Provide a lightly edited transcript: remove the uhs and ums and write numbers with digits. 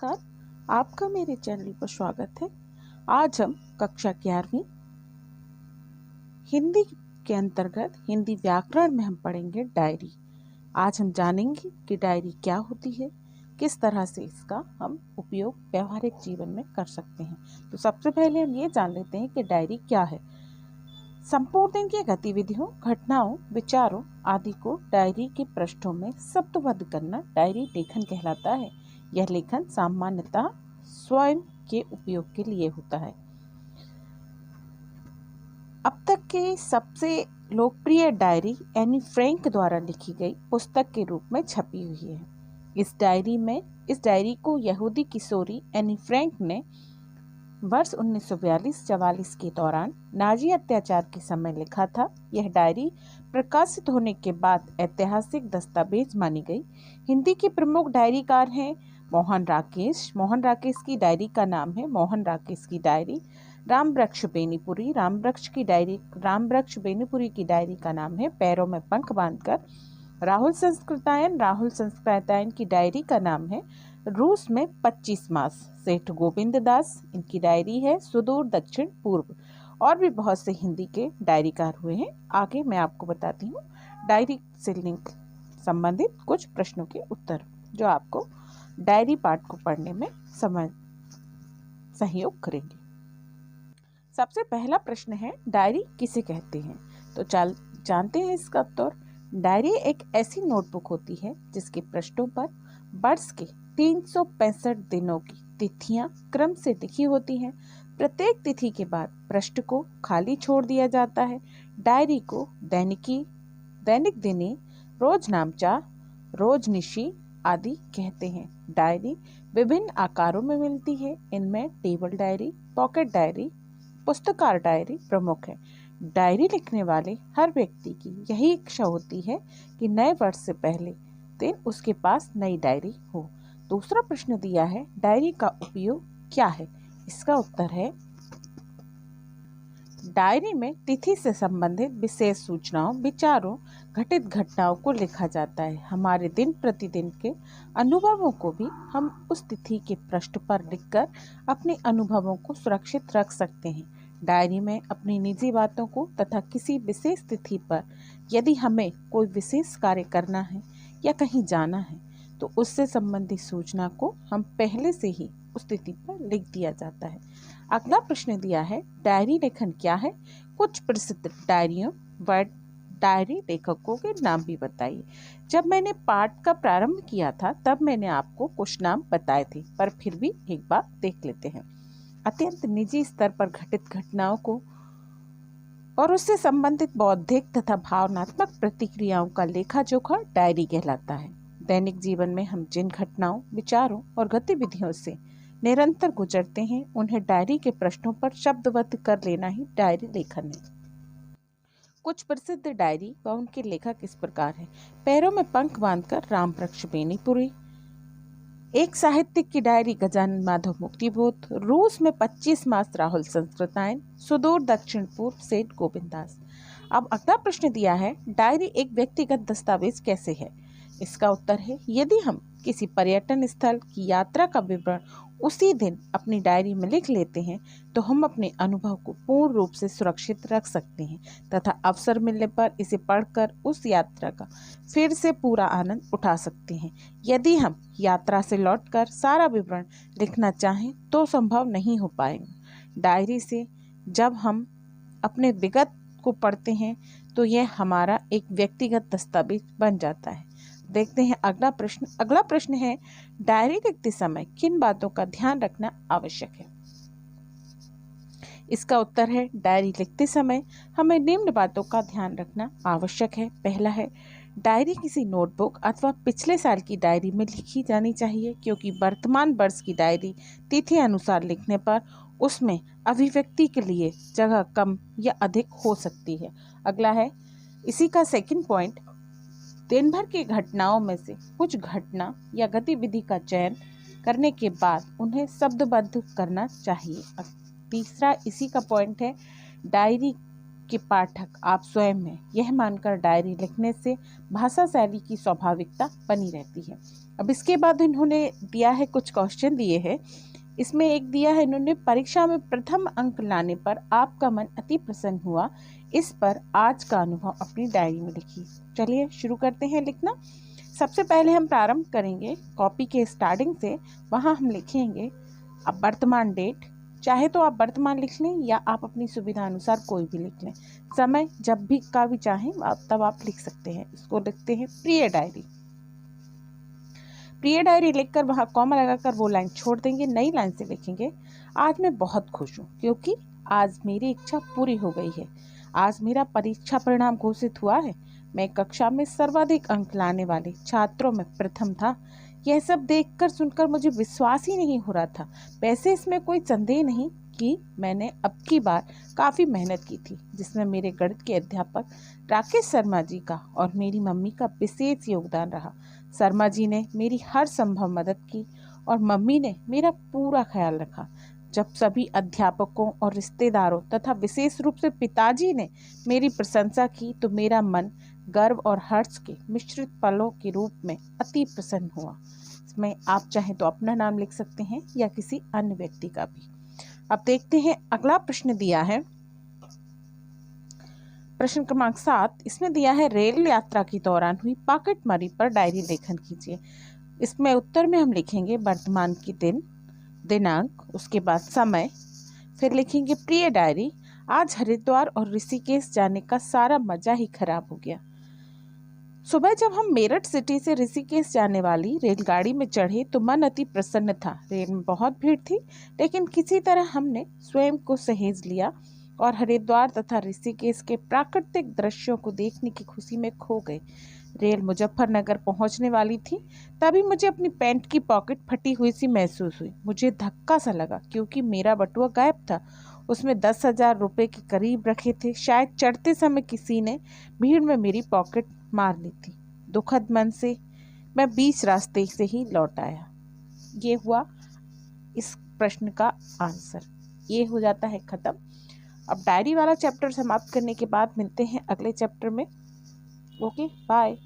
नमस्कार, आपका मेरे चैनल पर स्वागत है। आज हम कक्षा 11वीं हिंदी के अंतर्गत हिंदी व्याकरण में हम पढ़ेंगे डायरी। आज हम जानेंगे कि डायरी क्या होती है, किस तरह से इसका हम उपयोग व्यवहारिक जीवन में कर सकते हैं। तो सबसे पहले हम ये जान लेते हैं कि डायरी क्या है। संपूर्ण दिन की गतिविधियों, घटनाओं, विचारों आदि को डायरी के पृष्ठों में शब्दबद्ध करना डायरी लेखन कहलाता है। यह लेखन सामान्यतः स्वयं के उपयोग के लिए होता है। अब तक के सबसे लोकप्रिय डायरी एनी फ्रैंक द्वारा लिखी गई पुस्तक के रूप में छपी हुई है। इस डायरी को यहूदी किशोरी एनी फ्रैंक ने वर्ष 1942-44 के दौरान नाजी अत्याचार के समय लिखा था। यह डायरी प्रकाशित होने के बाद ऐतिहासिक दस्तावेज मानी गई। हिंदी के प्रमुख डायरीकार हैं मोहन राकेश की डायरी का नाम है मोहन राकेश की डायरी। रामवृक्ष बेनीपुरी की डायरी का नाम है पैरों में पंख बांधकर। राहुल संस्कृतायन की डायरी का नाम है रूस में 25 मास। सेठ गोविंद दास इनकी डायरी है सुदूर दक्षिण पूर्व। और भी बहुत से हिंदी के डायरीकार हुए हैं। आगे मैं आपको बताती हूँ डायरी से लिंक संबंधित कुछ प्रश्नों के उत्तर जो आपको डायरी पाठ को पढ़ने में सहयोग करेंगे। सबसे पहला प्रश्न है, डायरी किसे कहते हैं? तो जानते हैं इसका उत्तर। डायरी एक ऐसी नोटबुक होती है जिसके पृष्ठों पर वर्ष के 365 दिनों की तिथियां क्रम से लिखी होती हैं। प्रत्येक तिथि के बाद पृष्ठ को खाली छोड़ दिया जाता है। डायरी को दैनिक दिनी, रोजनामचा, रोजनिशी आदि कहते हैं। डायरी विभिन्न आकारों में मिलती है। इनमें टेबल डायरी, पॉकेट डायरी, पुस्तकार डायरी प्रमुख है। डायरी लिखने वाले हर व्यक्ति की यही इच्छा होती है कि नए वर्ष से पहले दिन उसके पास नई डायरी हो। दूसरा प्रश्न दिया है, डायरी का उपयोग क्या है? इसका उत्तर है, डायरी में तिथि से संबंधित विशेष सूचनाओं, विचारों, घटित घटनाओं को लिखा जाता है। हमारे दिन प्रतिदिन के अनुभवों को भी हम उस तिथि के पृष्ठ पर लिखकर अपने अनुभवों को सुरक्षित रख सकते हैं। डायरी में अपनी निजी बातों को तथा किसी विशेष तिथि पर यदि हमें कोई विशेष कार्य करना है या कहीं जाना है तो उससे संबंधित सूचना को हम पहले से ही उस तिथि पर लिख दिया जाता है। अगला प्रश्न दिया है, डायरी लेखन क्या है? कुछ प्रसिद्ध डायरी लेखकों के नाम भी बताइए। जब मैंने पाठ का प्रारंभ किया था तब मैंने आपको कुछ नाम बताए थे, पर फिर भी एक बार देख लेते हैं। अत्यंत निजी स्तर पर घटित घटनाओं को और उससे संबंधित बौद्धिक तथा भावनात्मक प्रतिक्रियाओं का लेखा जोखा डायरी कहलाता है। दैनिक जीवन में हम जिन घटनाओं, विचारों और गतिविधियों से निरंतर गुजरते हैं उन्हें डायरी के पृष्ठों पर शब्दबद्ध कर लेना ही डायरी लेखन है। कुछ प्रसिद्ध डायरी व उनके लेखक इस प्रकार हैं। पैरों में पंख बांधकर रामवृक्ष बेनीपुरी। एक साहित्यिक की डायरी गजानन माधव मुक्तिबोध। रूस में 25 मास राहुल संस्कृतायन। सुदूर दक्षिण पूर्व सेठ गोविंद दास। अब अगला प्रश्न दिया है, डायरी एक व्यक्तिगत दस्तावेज कैसे है? इसका उत्तर है, यदि हम किसी पर्यटन स्थल की यात्रा का विवरण उसी दिन अपनी डायरी में लिख लेते हैं तो हम अपने अनुभव को पूर्ण रूप से सुरक्षित रख सकते हैं तथा अवसर मिलने पर इसे पढ़कर उस यात्रा का फिर से पूरा आनंद उठा सकते हैं। यदि हम यात्रा से लौटकर सारा विवरण लिखना चाहें तो संभव नहीं हो पाएगा। डायरी से जब हम अपने विगत को पढ़ते हैं तो यह हमारा एक व्यक्तिगत दस्तावेज बन जाता है। देखते हैं अगला प्रश्न है, डायरी लिखते समय किन बातों का ध्यान रखना आवश्यक है? इसका उत्तर है, डायरी लिखते समय हमें निम्न बातों का ध्यान रखना आवश्यक है। पहला है, डायरी किसी नोटबुक अथवा पिछले साल की डायरी में लिखी जानी चाहिए, क्योंकि वर्तमान वर्ष की डायरी तिथि अनुसार लिखने पर उसमें अभिव्यक्ति के लिए जगह कम या अधिक हो सकती है। अगला है, इसी का सेकंड पॉइंट, दिन भर की घटनाओं में से कुछ घटना या गतिविधि का चयन करने के बाद उन्हें शब्दबद्ध करना चाहिए। तीसरा इसी का पॉइंट है, डायरी के पाठक आप स्वयं हैं, यह मानकर डायरी लिखने से भाषा शैली की स्वाभाविकता बनी रहती है। अब इसके बाद इन्होंने दिया है, कुछ क्वेश्चन दिए हैं। इसमें एक दिया है इन्होंने, परीक्षा में प्रथम अंक लाने पर आपका मन अति प्रसन्न हुआ, इस पर आज का अनुभव अपनी डायरी में लिखिए। चलिए शुरू करते हैं लिखना। सबसे पहले हम प्रारंभ करेंगे कॉपी के स्टार्टिंग से। वहाँ हम लिखेंगे अब वर्तमान डेट, चाहे तो आप वर्तमान लिख लें या आप अपनी सुविधा अनुसार कोई भी लिख लें। समय जब भी का भी चाहें तब आप लिख सकते हैं। इसको लिखते हैं प्रिय डायरी। प्रिय डायरी लिखकर वहाँ कॉमा लगाकर वो लाइन छोड़ देंगे। नई लाइन से लिखेंगे आज मैं बहुत खुश हूँ क्योंकि आज मेरी इच्छा पूरी हो गई है। आज मेरा परीक्षा परिणाम घोषित हुआ है। मैं कक्षा में सर्वाधिक अंक लाने वाले छात्रों में प्रथम था। यह सब देखकर सुनकर मुझे विश्वास ही नहीं हो रहा था। वैसे इसमें कोई संदेह नहीं कि मैंने अब की बार काफ़ी मेहनत की थी, जिसमें मेरे गणित के अध्यापक राकेश शर्मा जी का और मेरी मम्मी का विशेष योगदान रहा। शर्मा जी ने मेरी हर संभव मदद की और मम्मी ने मेरा पूरा ख्याल रखा। जब सभी अध्यापकों और रिश्तेदारों तथा विशेष रूप से पिताजी ने मेरी प्रशंसा की तो मेरा मन गर्व और हर्ष के मिश्रित पलों के रूप में अति प्रसन्न हुआ। इसमें आप चाहें तो अपना नाम लिख सकते हैं या किसी अन्य व्यक्ति का भी। अब देखते हैं अगला प्रश्न दिया है, प्रश्न क्रमांक 7। इसमें दिया है रेल यात्रा के दौरान हुई पॉकेटमारी पर डायरी लेखन कीजिए। इसमें उत्तर में हम लिखेंगे वर्तमान की दिन, दिनांक, उसके बाद समय, फिर लिखेंगे प्रिय डायरी, आज हरिद्वार और ऋषिकेश जाने का सारा मजा ही खराब हो गया। सुबह जब हम मेरठ सिटी से ऋषिकेश जाने वाली रेलगाड़ी में चढ़े तो मन अति प्रसन्न था। रेल में बहुत भीड़ थी, लेकिन किसी तरह हमने स्वयं को सहेज लिया और हरिद्वार तथा ऋषिकेश के प्राकृतिक दृश्यों को देखने की खुशी में खो गए। रेल मुजफ्फरनगर पहुंचने वाली थी, तभी मुझे अपनी पैंट की पॉकेट फटी हुई सी महसूस हुई। मुझे धक्का सा लगा क्योंकि मेरा बटुआ गायब था। उसमें 10,000 रुपये के करीब रखे थे। शायद चढ़ते समय किसी ने भीड़ में मेरी पॉकेट मार ली थी। दुखद मन से मैं बीच रास्ते से ही लौट आया। ये हुआ इस प्रश्न का आंसर। ये हो जाता है खत्म। अब डायरी वाला चैप्टर समाप्त करने के बाद मिलते हैं अगले चैप्टर में। Okay, bye.